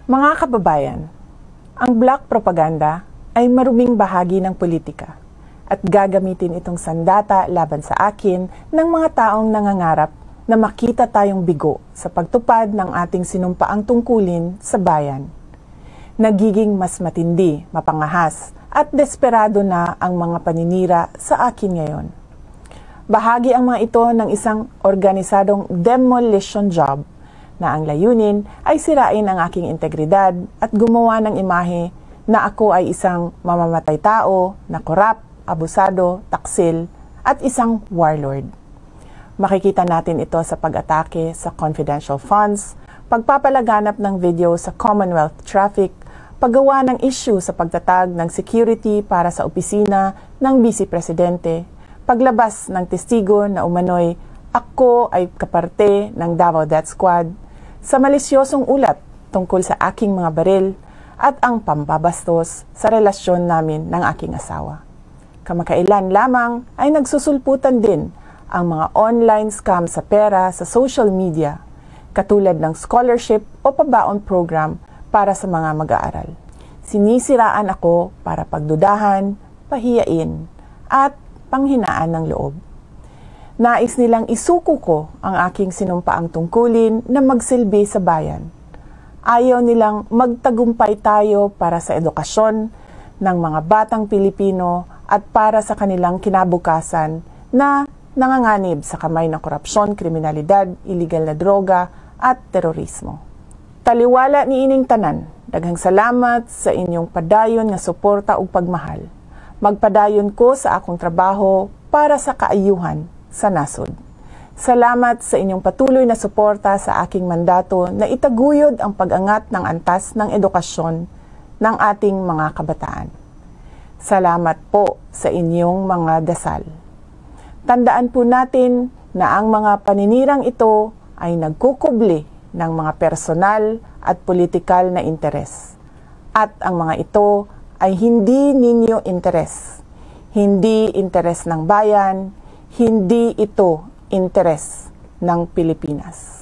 Mga kababayan, ang black propaganda ay maruming bahagi ng politika at gagamitin itong sandata laban sa akin ng mga taong nangangarap na makita tayong bigo sa pagtupad ng ating sinumpaang tungkulin sa bayan. Nagiging mas matindi, mapangahas at desperado na ang mga paninira sa akin ngayon. Bahagi ang mga ito ng isang organisadong demolition job na ang layunin ay sirain ang aking integridad at gumawa ng imahe na ako ay isang mamamatay tao na korap, abusado, taksil at isang warlord. Makikita natin ito sa pag-atake sa confidential funds, pagpapalaganap ng video sa Commonwealth traffic, paggawa ng issue sa pagtatag ng security para sa opisina ng Vice Presidente, paglabas ng testigo na umano'y ako ay kaparte ng Davao Death Squad, sa malisyosong ulat tungkol sa aking mga baril at ang pambabastos sa relasyon namin ng aking asawa. Kamakailan lamang ay nagsusulputan din ang mga online scam sa pera sa social media, katulad ng scholarship o pabaon program para sa mga mag-aaral. Sinisiraan ako para pagdudahan, pahiyain, at panghinaan ng loob. Nais nilang isuko ko ang aking sinumpaang tungkulin na magsilbi sa bayan. Ayaw nilang magtagumpay tayo para sa edukasyon ng mga batang Pilipino at para sa kanilang kinabukasan na nanganganib sa kamay ng korupsyon, kriminalidad, iligal na droga at terorismo. Taliwala ni ining tanan, daghang salamat sa inyong padayon nga suporta ug pagmahal. Magpadayon ko sa akong trabaho para sa kaayuhan sa nasod. Salamat sa inyong patuloy na suporta sa aking mandato na itaguyod ang pag-angat ng antas ng edukasyon ng ating mga kabataan. Salamat po sa inyong mga dasal. Tandaan po natin na ang mga paninirang ito ay nagkukubli ng mga personal at politikal na interes. At ang mga ito ay hindi ninyo interes. Hindi interes ng bayan, hindi ito interes ng Pilipinas.